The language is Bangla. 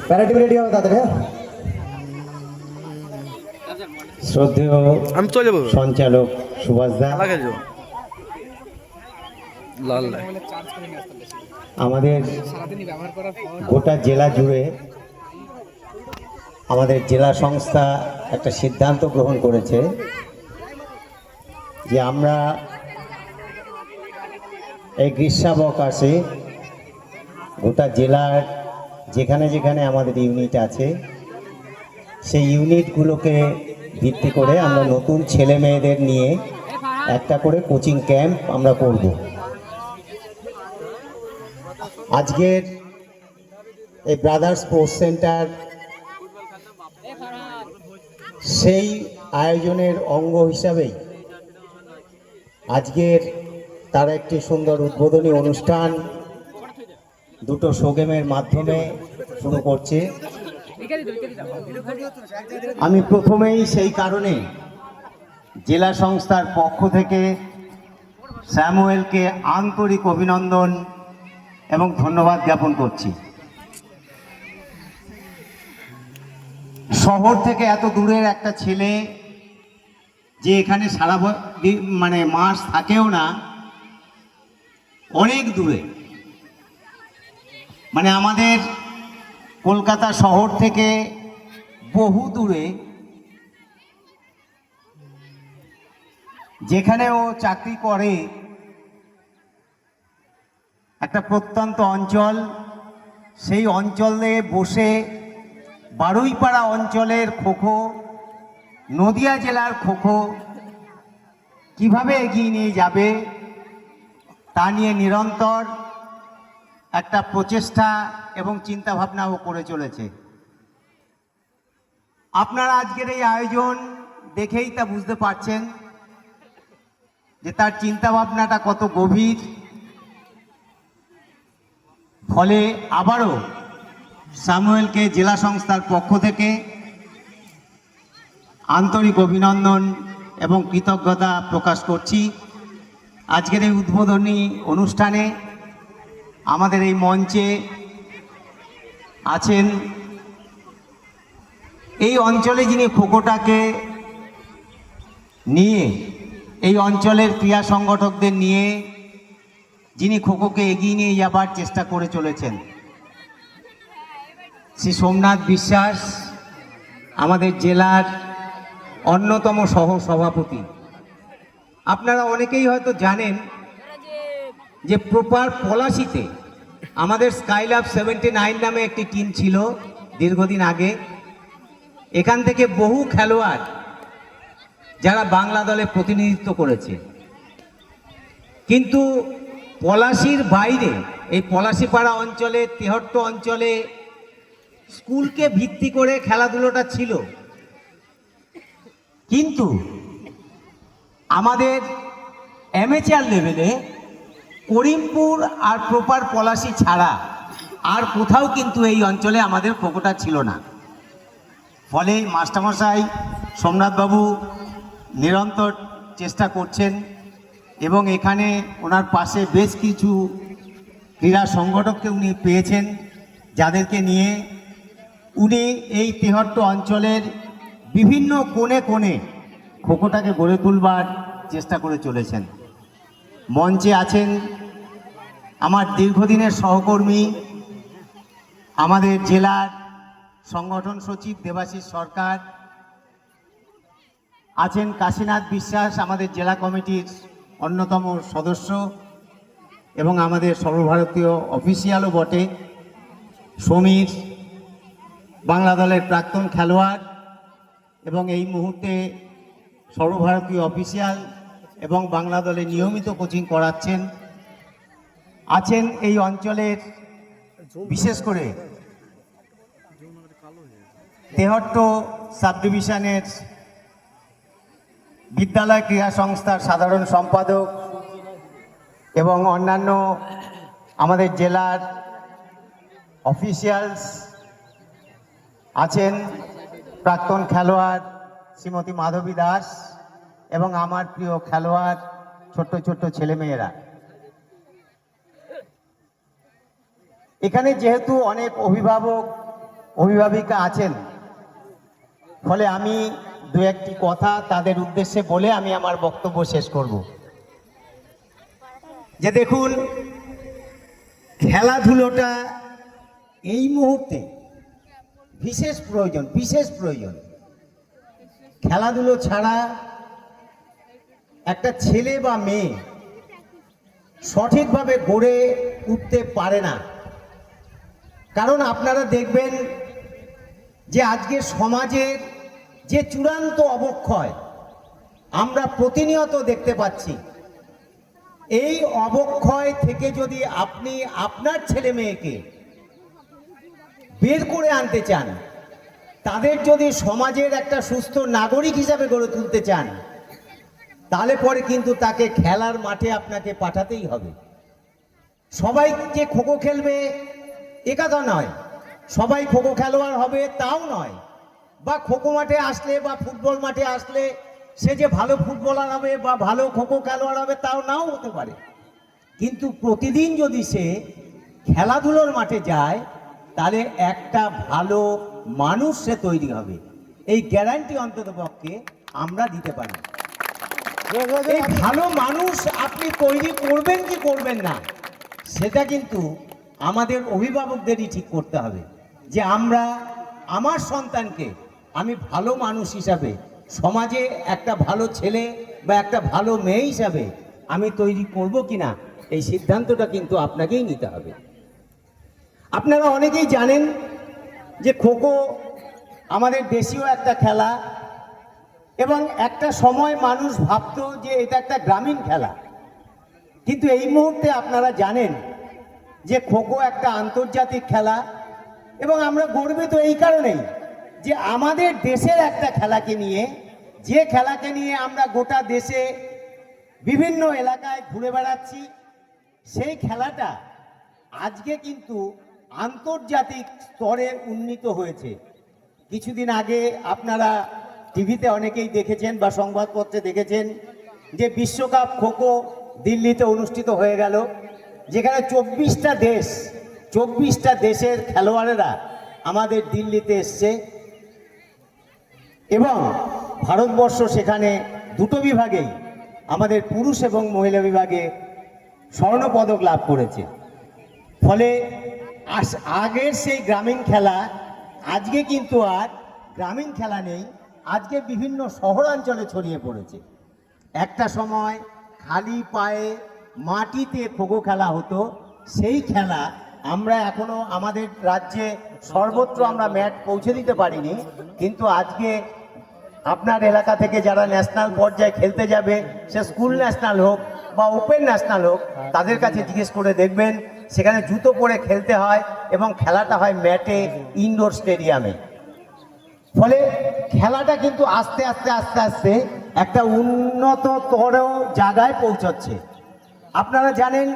প্যারাটিভ রেডি হবে তাদের। হ্যাঁ, শ্রদ্ধেয় আমি চলে যাবো সঞ্চালক সুভাষ দা, লাল আমাদের গোটা জেলা জুড়ে আমাদের জেলা সংস্থা একটা সিদ্ধান্ত গ্রহণ করেছে যে আমরা এই গ্রীষ্মাবকাশে গোটা জেলার যেখানে যেখানে আমাদের ইউনিট আছে সেই ইউনিটগুলোকে ভিত্তি করে আমরা নতুন ছেলে মেয়েদের নিয়ে একটা করে কোচিং ক্যাম্প আমরা করব। আজকের এই ব্রাদার্স স্পোর্টস সেন্টার সেই আয়োজনের অঙ্গ হিসাবেই আজকের তারা একটি সুন্দর উদ্বোধনী অনুষ্ঠান দুটো শো গেমের মাধ্যমে শুরু করছে। আমি প্রথমেই সেই কারণে জেলা সংস্থার পক্ষ থেকে স্যামুয়েলকে আন্তরিক অভিনন্দন এবং ধন্যবাদ জ্ঞাপন করছি। শহর থেকে এত দূরের একটা ছেলে যে এখানে সারা মাস থাকেও না, অনেক দূরে, আমাদের কলকাতা শহর থেকে বহু দূরে, যেখানে ও চাকরি করে একটা প্রত্যন্ত অঞ্চল, সেই অঞ্চলে বসে বারুইপাড়া অঞ্চলের খোখো, নদিয়া জেলার খোখো কিভাবে এগিয়ে নিয়ে যাবে তা নিয়ে নিরন্তর একটা প্রচেষ্টা এবং চিন্তা ভাবনাও করে চলেছে। আপনারা আজকের এই আয়োজন দেখেই তা বুঝতে পারছেন যে তার চিন্তা ভাবনাটা কত গভীর। ফলে আবারও স্যামুয়েলকে জেলা সংস্থার পক্ষ থেকে আন্তরিক অভিনন্দন এবং কৃতজ্ঞতা প্রকাশ করছি। আজকের এই উদ্বোধনী অনুষ্ঠানে আমাদের এই মঞ্চে আছেন এই অঞ্চলে যিনি খোখোটাকে নিয়ে, এই অঞ্চলের ক্রীড়া সংগঠকদের নিয়ে যিনি খোখোকে এগিয়ে নিয়ে যাবার চেষ্টা করে চলেছেন, শ্রী সোমনাথ বিশ্বাস, আমাদের জেলার অন্যতম সহ সভাপতি। আপনারা অনেকেই হয়তো জানেন যে প্রপার পলাশিতে আমাদের স্কাইলাব 79 নামে একটি টিম ছিল দীর্ঘদিন আগে। এখান থেকে বহু খেলোয়াড় যারা বাংলা দলে প্রতিনিধিত্ব করেছে, কিন্তু পলাশির বাইরে এই পলাশিপাড়া অঞ্চলে, তেহট্ট অঞ্চলে স্কুলকে ভিত্তি করে খেলাধুলোটা ছিল। কিন্তু আমাদের অ্যামেচার লেভেলে করিমপুর আর প্রপার পলাশি ছাড়া আর কোথাও কিন্তু এই অঞ্চলে আমাদের খোখোটা ছিল না। ফলে মাস্টারমশাই সোমনাথবাবু নিরন্তর চেষ্টা করছেন এবং এখানে ওনার পাশে বেশ কিছু ক্রীড়া সংগঠককে উনি পেয়েছেন, যাদেরকে নিয়ে উনি এই তেহট্ট অঞ্চলের বিভিন্ন কোণে কোণে খোখোটাকে গড়ে তুলবার চেষ্টা করে চলেছেন। মঞ্চে আছেন আমার দীর্ঘদিনের সহকর্মী, আমাদের জেলার সংগঠন সচিব দেবাশিস সরকার, আছেন কাশীনাথ বিশ্বাস, আমাদের জেলা কমিটির অন্যতম সদস্য এবং আমাদের সর্বভারতীয় অফিসিয়ালও বটে, সমীর, বাংলা দলের প্রাক্তন খেলোয়াড় এবং এই মুহূর্তে সর্বভারতীয় অফিসিয়াল এবং বাংলা দলে নিয়মিত কোচিং করাচ্ছেন। আছেন এই অঞ্চলের বিশেষ করে তেহট্ট সাব ডিভিশনের বিদ্যালয় ক্রীড়া সংস্থার সাধারণ সম্পাদক এবং অন্যান্য আমাদের জেলার অফিসিয়ালস আছেন, প্রাক্তন খেলোয়াড় শ্রীমতী মাধবী দাস এবং আমার প্রিয় খেলোয়াড় ছোট্ট ছোট্ট ছেলেমেয়েরা। এখানে যেহেতু অনেক অভিভাবক অভিভাবিকা আছেন, ফলে আমি দু একটি কথা তাদের উদ্দেশ্যে বলে আমি আমার বক্তব্য শেষ করব। যে দেখুন, খেলাধুলোটা এই মুহূর্তে বিশেষ প্রয়োজন। খেলাধুলো ছাড়া একটা ছেলে বা মেয়ে সঠিকভাবে গড়ে উঠতে পারে না। কারণ আপনারা দেখবেন যে আজকে সমাজের যে চূড়ান্ত অবক্ষয় আমরা প্রতিনিয়ত দেখতে পাচ্ছি, এই অবক্ষয় থেকে যদি আপনি আপনার ছেলে মেয়েকে বের করে আনতে চান, তাদের যদি সমাজের একটা সুস্থ নাগরিক হিসাবে গড়ে তুলতে চান, তাহলে পরে কিন্তু তাকে খেলার মাঠে আপনাকে পাঠাতেই হবে। সবাই যে খোখো খেলবে এ কথা নয়, সবাই খোখো খেলোয়াড় হবে তাও নয়, বা খোখো মাঠে আসলে বা ফুটবল মাঠে আসলে সে যে ভালো ফুটবলার হবে বা ভালো খোখো খেলোয়াড় হবে তাও নাও হতে পারে। কিন্তু প্রতিদিন যদি সে খেলাধুলোর মাঠে যায়, তাহলে একটা ভালো মানুষ সে তৈরি হবে। এই গ্যারান্টি অন্ততপক্ষে আমরা দিতে পারি। এই ভালো মানুষ আপনি তৈরি করবেন কি করবেন না, সেটা কিন্তু আমাদের অভিভাবকদেরই ঠিক করতে হবে। যে আমার সন্তানকে আমি ভালো মানুষ হিসাবে, সমাজে একটা ভালো ছেলে বা একটা ভালো মেয়ে হিসাবে আমি তৈরি করব কিনা, এই সিদ্ধান্তটা কিন্তু আপনাকেই নিতে হবে। আপনারা অনেকেই জানেন যে খোখো আমাদের দেশীয় একটা খেলা, এবং একটা সময় মানুষ ভাবতো যে এটা একটা গ্রামীণ খেলা। কিন্তু এই মুহূর্তে আপনারা জানেন যে খোখো একটা আন্তর্জাতিক খেলা, এবং আমরা গর্বিত এই কারণেই যে আমাদের দেশের একটা খেলাকে নিয়ে, যে খেলাকে নিয়ে আমরা গোটা দেশে বিভিন্ন এলাকায় ঘুরে বেড়াচ্ছি, সেই খেলাটা আজকে কিন্তু আন্তর্জাতিক স্তরে উন্নীত হয়েছে। কিছুদিন আগে আপনারা টিভিতে অনেকেই দেখেছেন বা সংবাদপত্রে দেখেছেন যে বিশ্বকাপ খোখো দিল্লিতে অনুষ্ঠিত হয়ে গেল, যেখানে 24টা দেশের খেলোয়াড়েরা আমাদের দিল্লিতে এসছে, এবং ভারতবর্ষ সেখানে দুটো বিভাগেই, আমাদের পুরুষ এবং মহিলা বিভাগে স্বর্ণপদক লাভ করেছে। ফলে আগের সেই গ্রামীণ খেলা আজকে কিন্তু আর গ্রামীণ খেলা নেই, আজকে বিভিন্ন শহরাঞ্চলে ছড়িয়ে পড়েছে। একটা সময় খালি পায়ে মাটিতে খোখো খেলা হতো, সেই খেলা আমরা এখনো আমাদের রাজ্যে সর্বত্র আমরা ম্যাট পৌঁছে দিতে পারিনি। কিন্তু আজকে আপনার এলাকা থেকে যারা ন্যাশনাল পর্যায়ে খেলতে যাবে, সে স্কুল ন্যাশনাল হোক বা ওপেন ন্যাশনাল হোক, তাদের কাছে জিজ্ঞেস করে দেখবেন সেখানে জুতো পরে খেলতে হয় এবং খেলাটা হয় ম্যাটে, ইনডোর স্টেডিয়ামে। ফলে খেলাটা কিন্তু আস্তে আস্তে একটা উন্নততর জায়গায় পৌঁছচ্ছে। আপনারা জানেন